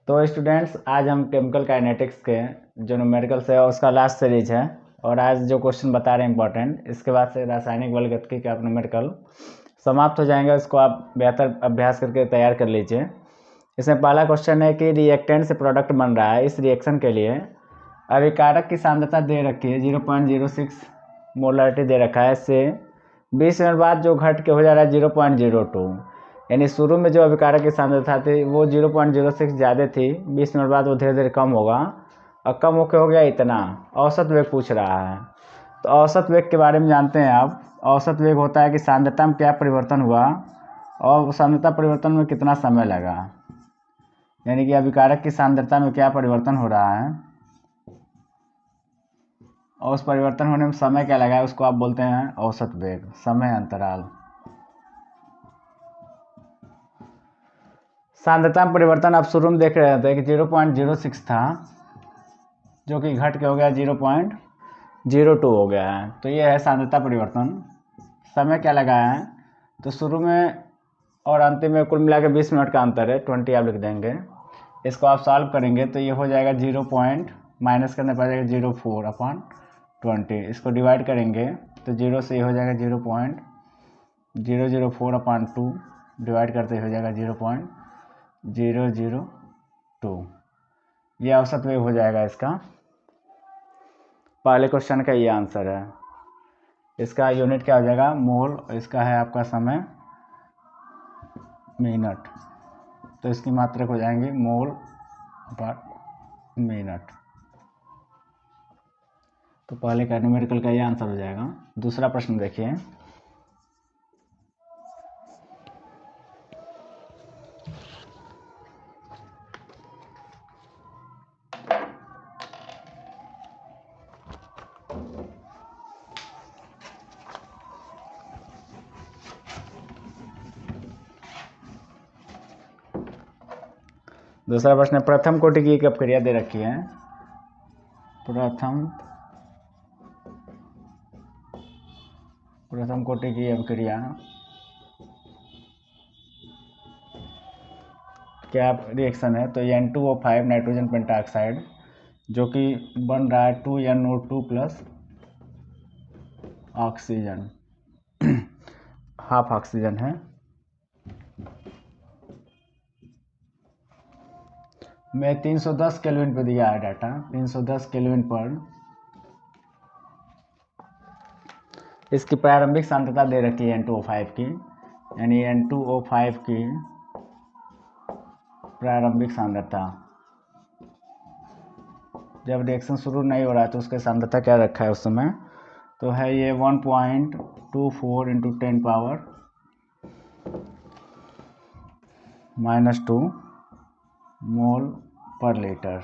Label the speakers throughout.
Speaker 1: तो स्टूडेंट्स, आज हम केमिकल काइनेटिक्स के जो न्यूमेरिकल्स है उसका लास्ट सीरीज है और आज जो क्वेश्चन बता रहे हैं इंपॉर्टेंट, इसके बाद से रासायनिक बलगतिकी के आप न्यूमेरिकल समाप्त हो जाएंगे। उसको आप बेहतर अभ्यास करके तैयार कर लीजिए। इसमें पहला क्वेश्चन है कि रिएक्टेंट से प्रोडक्ट बन रहा है। इस रिएक्शन के लिए अभिकारक की सांद्रता दे रखी है 0.06 मोलरिटी दे रखा है। इससे 20 मिनट बाद जो घट के हो जा रहा है 0.02, यानी शुरू में जो अभिकारक की सांद्रता थी वो 0.06 ज़्यादा थी, 20 मिनट बाद वो धीरे धीरे कम होगा और कम होकर हो गया इतना। औसत वेग पूछ रहा है, तो औसत वेग के बारे में जानते हैं आप। औसत वेग होता है कि सांद्रता में क्या परिवर्तन हुआ और सांद्रता परिवर्तन में कितना समय लगा, यानी कि अभिकारक की सांद्रता में क्या परिवर्तन हो रहा है और उस परिवर्तन होने में समय क्या लगा है, उसको आप बोलते हैं औसत वेग, समय अंतराल। सांद्रता में परिवर्तन आप शुरू में देख रहे थे कि 0.06 था, जो कि घट के हो गया 0.02 हो गया है। तो ये है सांद्रता परिवर्तन। समय क्या लगा है, तो शुरू में और अंतिम में कुल मिला के 20 मिनट का अंतर है, 20 आप लिख देंगे। इसको आप सॉल्व करेंगे तो ये हो जाएगा 0. माइनस करने पड़ेगा 0.4/20। इसको डिवाइड करेंगे तो 0 से ये हो जाएगा 0.004/2, डिवाइड करते हो जाएगा 0.002। ये औसत वेग हो जाएगा इसका। पहले क्वेश्चन का ये आंसर है। इसका यूनिट क्या हो जाएगा, मोल। इसका है आपका समय मिनट, तो इसकी मात्रक हो जाएंगे मोल पर मिनट। तो पहले का न्यूमेरिकल का ये आंसर हो जाएगा। दूसरा प्रश्न देखिए। दूसरा प्रश्न, प्रथम कोटि की एक अपक्रिया दे रखी है। प्रथम कोटि की अपक्रिया क्या रिएक्शन है, तो N2O5 नाइट्रोजन पेंटाऑक्साइड, जो कि बन रहा है 2NO2 plus oxygen, half oxygen है। मैं 310 केल्विन पर दिया है डाटा, 310 केल्विन पर इसकी प्रारंभिक सांद्रता दे रखी है N2O5 की, यानी N2O5 की प्रारंभिक सांद्रता। जब रिएक्शन शुरू नहीं हो रहा है तो उसके सांद्रता क्या रखा है उस समय, तो है ये 1.24 × 10⁻⁻² मोल पर लीटर।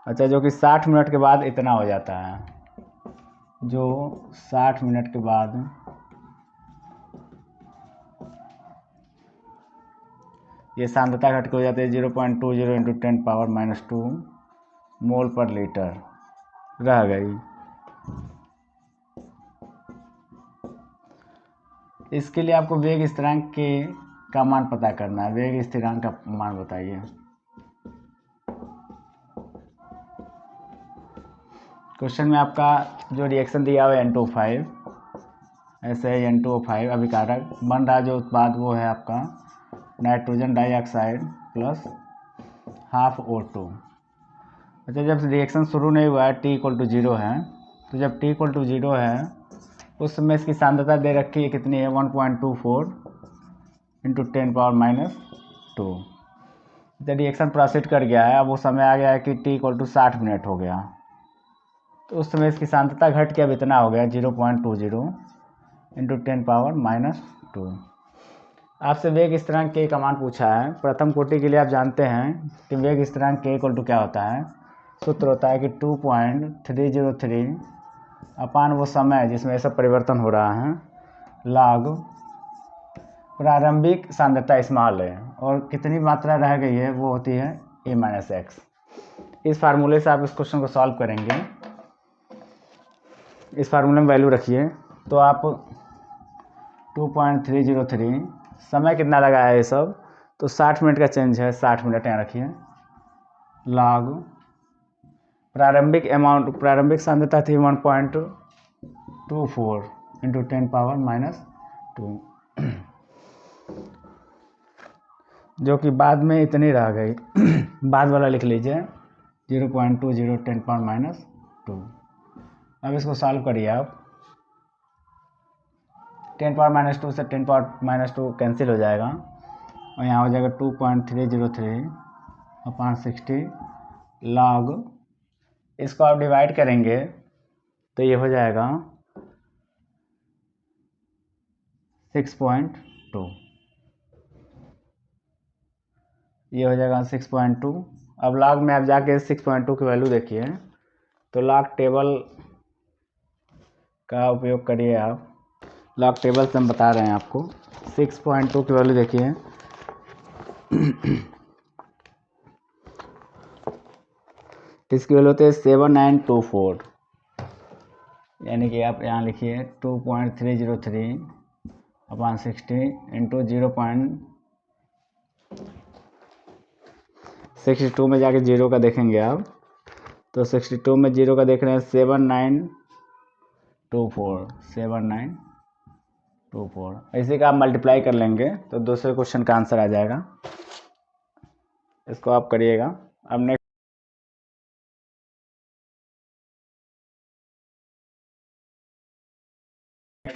Speaker 1: अच्छा, जो कि 60 मिनट के बाद इतना हो जाता है, जो 60 मिनट के बाद ये सांद्रता घट के हो जाती है 0.20 × 10⁻⁻² मोल पर लीटर रह गई। इसके लिए आपको वेग स्थिरांक के का मान पता करना है। वेग स्थिरांक का मान बताइए। क्वेश्चन में आपका जो रिएक्शन दिया हुआ है N2O5, ऐसे N2O5 अभिकारक बन रहा जो उत्पाद वो है आपका nitrogen dioxide plus half O2। अच्छा, जब रिएक्शन शुरू नहीं हुआ है, T=0 है, तो जब T=0 है उस समय इसकी सांद्रता दे रखी है कितनी है, 1.24 × 10⁻⁻²। जब रिएक्शन प्रोसीड कर गया है, अब वो समय आ गया है कि T=60 मिनट हो गया, तो उस समय इसकी सांद्रता घट के अब इतना हो गया 0.20 × 10⁻⁻²। आपसे वेग स्थिरांक के का मान पूछा है। प्रथम कोटि के लिए आप जानते हैं कि वेग स्थिरांक के क्या होता है, सूत्र होता है कि 2.303 अपान वो समय जिसमें सब परिवर्तन हो रहा है, लॉग प्रारंभिक सांद्रता स्मॉल है और कितनी मात्रा रह गई है वो होती है A-X। इस फार्मूले से आप इस क्वेश्चन को सॉल्व करेंगे। इस फार्मूले में वैल्यू रखिए तो आप 2.303, समय कितना लगा है ये सब, तो 60 मिनट का चेंज है, 60 मिनट यहाँ रखिए। log प्रारंभिक सांद्रता थी 1.24 इंटू 10⁻⁻², जो कि बाद में इतनी रह गई। बाद वाला लिख लीजिए 0.20 10⁻⁻²। अब इसको सॉल्व करिए आप। 10⁻⁻² से 10⁻⁻² कैंसिल हो जाएगा और यहाँ हो जाएगा 2.303/60 log। इसको आप डिवाइड करेंगे तो ये हो जाएगा 6.2, ये हो जाएगा 6.2। अब लॉग में आप जाके 6.2 की वैल्यू देखिए, तो लॉग टेबल का उपयोग करिए आप। लॉग टेबल से हम बता रहे हैं आपको। 6.2 की वैल्यू देखिए, इसकी वैल्यू होती है 7924, यानी कि आप यहाँ लिखिए 2.303/60 इंटू 0.62 में जाके जीरो का देखेंगे आप, तो 62 में जीरो का देख रहे हैं 7924। इसी का आप मल्टीप्लाई कर लेंगे तो दूसरे क्वेश्चन का आंसर आ जाएगा। इसको आप करिएगा। अब नेक्स्ट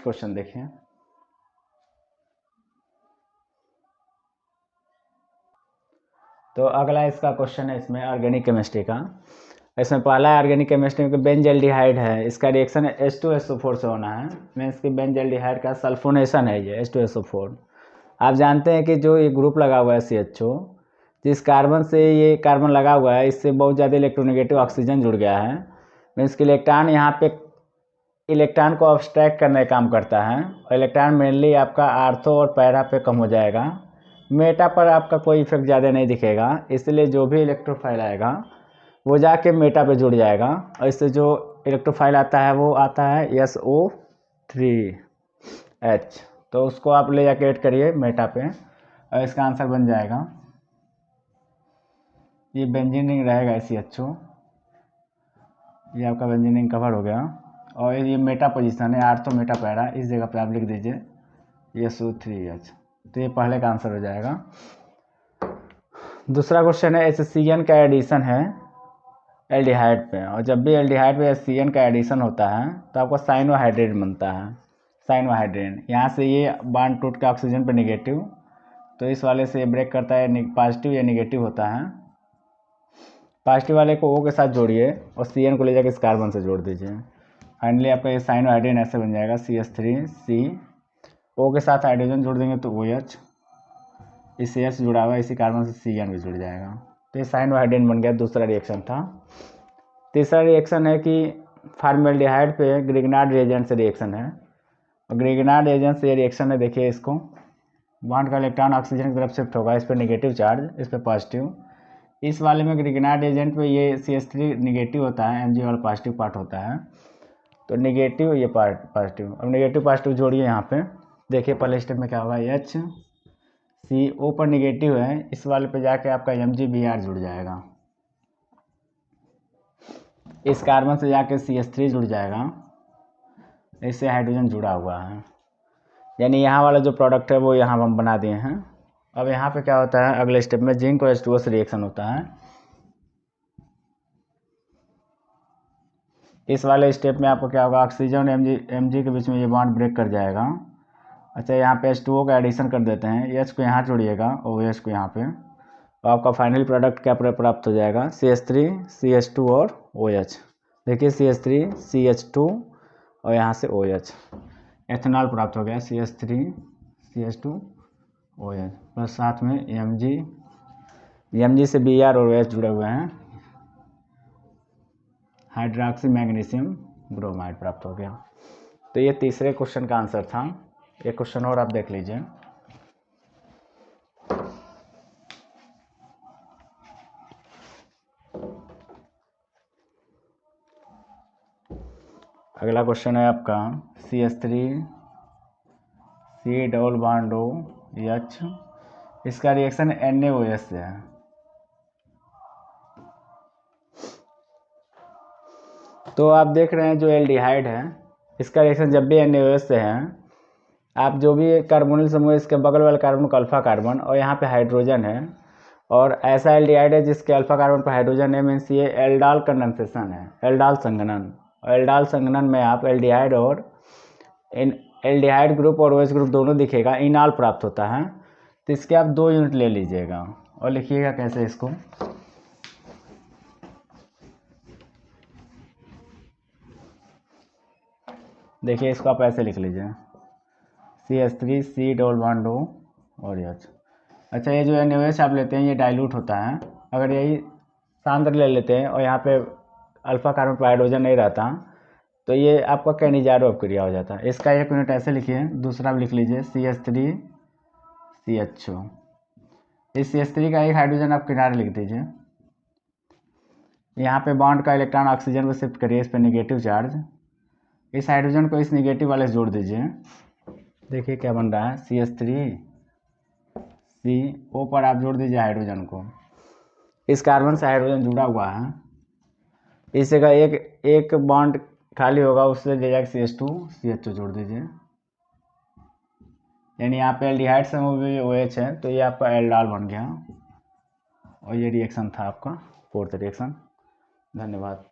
Speaker 1: क्वेश्चन देखिए। तो अगला इसका क्वेश्चन है इसमें ऑर्गेनिक केमिस्ट्री का। इसमें पहला है ऑर्गेनिक केमिस्ट्री में बेंजल्डिहाइड है, इसका रिएक्शन H2SO4 से होना है। मीन्स की बेंजल्डिहाइड का सल्फोनेशन है ये H2SO4। आप जानते हैं कि जो ये ग्रुप लगा हुआ है CHO, जिस कार्बन से ये कार्बन लगा हुआ है इससे बहुत ज़्यादा इलेक्ट्रोनेगेटिव ऑक्सीजन जुड़ गया है। मीन्स कि इलेक्ट्रॉन यहाँ पे इलेक्ट्रॉन को अब्स्ट्रैक्ट करने का काम करता है और इलेक्ट्रॉन मेनली आपका आर्थो और पैरा पे कम हो जाएगा। मेटा पर आपका कोई इफेक्ट ज़्यादा नहीं दिखेगा, इसलिए जो भी इलेक्ट्रोफाइल आएगा वो जाके मेटा पे जुड़ जाएगा और इससे जो इलेक्ट्रोफाइल आता है वो आता है SO3H। तो उसको आप ले जाके ऐड करिए मेटा पे और इसका आंसर बन जाएगा, ये बेंजीन रिंग रहेगा CHO, ये आपका बेंजीन रिंग कवर हो गया और ये मेटा पोजीशन है आर्थो मेटा पैरा, इस जगह पे आप लिख दीजिए SO3H। तो ये पहले का आंसर हो जाएगा। दूसरा क्वेश्चन है HCN का एडिशन है एल्डिहाइड पे, और जब भी एल्डिहाइड पे HCN का एडिशन होता है तो आपको साइनोहाइड्रेट बनता है। साइनोहाइड्रेट यहाँ से ये बॉन्ड टूट के ऑक्सीजन पे निगेटिव, तो इस वाले से ये ब्रेक करता है, पॉजिटिव या निगेटिव होता है। पॉजिटिव वाले को O के साथ जोड़िए और CN को ले जाकर इस कार्बन से जोड़ दीजिए। फाइनली आपका ये साइनोहाइड्रेट ऐसे बन जाएगा CH3C। O के साथ हाइड्रोजन जोड़ देंगे तो OH, इस CH जुड़ा हुआ इसी कार्बन से CN भी जुड़ जाएगा। तो ये साइनोहाइड्रेट बन गया, दूसरा रिएक्शन था। तीसरा रिएक्शन है कि फॉर्मेल्डिहाइड पे ग्रिग्नार्ड रिएजेंट से रिएक्शन है, और ग्रिग्नार्ड रिएजेंट से ये रिएक्शन है। देखिए इसको, बॉन्ड का इलेक्ट्रॉन ऑक्सीजन की तरफ शिफ्ट होगा, इस पर निगेटिव चार्ज, इस पर पॉजिटिव। इस वाले में ग्रिग्नार्ड एजेंट पे ये CH3 निगेटिव होता है, Mg वाला पॉजिटिव पार्ट होता है, तो निगेटिव ये पार्ट पॉजिटिव। अब निगेटिव पॉजिटिव जोड़िए यहाँ पे, देखिए पहले स्टेप में क्या होगा, HCO पर निगेटिव है, इस वाले पे जाके आपका MgBr जुड़ जाएगा, इस कार्बन से जाके CH3 जुड़ जाएगा, इससे हाइड्रोजन जुड़ा हुआ है, यानी यहाँ वाला जो प्रोडक्ट है वो यहाँ हम बना दिए हैं। अब यहाँ पे क्या होता है, अगले स्टेप में जिंक और H2O से रिएक्शन होता है। इस वाले स्टेप में आपको क्या होगा, ऑक्सीजन और Mg के बीच में ये बॉन्ड ब्रेक कर जाएगा। अच्छा, यहाँ पे H2O का एडिशन कर देते हैं, H को यहाँ जोड़िएगा और OH को यहाँ पे, तो आपका फाइनल प्रोडक्ट क्या प्राप्त हो जाएगा, CH3 CH2 और OH। देखिए CH3 CH2 और यहाँ से OH, एथेनॉल प्राप्त हो गया, CH3 CH2 OH प्लस साथ में Mg से Br और OH जुड़े हुए हैं, हाइड्रोक्सी मैग्नीशियम ब्रोमाइड प्राप्त हो गया। तो ये तीसरे क्वेश्चन का आंसर था। एक क्वेश्चन और आप देख लीजिए। अगला क्वेश्चन है आपका CH3 C double bond OH, इसका रिएक्शन NaOH से है। तो आप देख रहे हैं जो एल्डिहाइड है इसका रिएक्शन जब भी NaOH से है, आप जो भी कार्बोनिल समूह है इसके बगल वाले कार्बन को अल्फा कार्बन और यहाँ पे हाइड्रोजन है, और ऐसा एल्डिहाइड है जिसके अल्फा कार्बन पर हाइड्रोजन है, मीन्स ये एल्डाल कंडेंसेशन है, एल्डाल संघनन। और एल्डाल संघनन में आप एल्डिहाइड और एल्डिहाइड ग्रुप और OH ग्रुप दोनों दिखेगा, इनाल प्राप्त होता है। तो इसके आप 2 यूनिट ले लीजिएगा और लिखिएगा कैसे इसको। देखिए इसको आप ऐसे लिख लीजिए CH3 C double bond O और H। अच्छा, ये जो NaOH आप लेते हैं ये डाइल्यूट होता है। अगर यही सांद्र ले लेते हैं और यहाँ पे अल्फा कार्बन पर हाइड्रोजन नहीं रहता तो ये आपका कैनिजारो अपक्रिया हो जाता है। इसका 1 यूनिट ऐसे लिखिए, दूसरा भी लिख लीजिए CH3 CHO। इस CH3 का एक हाइड्रोजन आप किनारे लिख दीजिए। यहाँ पे बॉन्ड का इलेक्ट्रॉन ऑक्सीजन पर शिफ्ट करिए, इस पर निगेटिव चार्ज। इस हाइड्रोजन को इस निगेटिव वाले से जोड़ दीजिए। देखिए क्या बन रहा है, CH3 CO पर आप जोड़ दीजिए हाइड्रोजन को। इस कार्बन से हाइड्रोजन जुड़ा हुआ है, इसी का एक बॉन्ड खाली होगा, उससे ले जाकर CH2 CHO जोड़ दीजिए। यानी यहाँ पे एल्डिहाइड समूह भी OH है तो ये आपका एल्डाल बन गया। और ये रिएक्शन था आपका 4th रिएक्शन। धन्यवाद।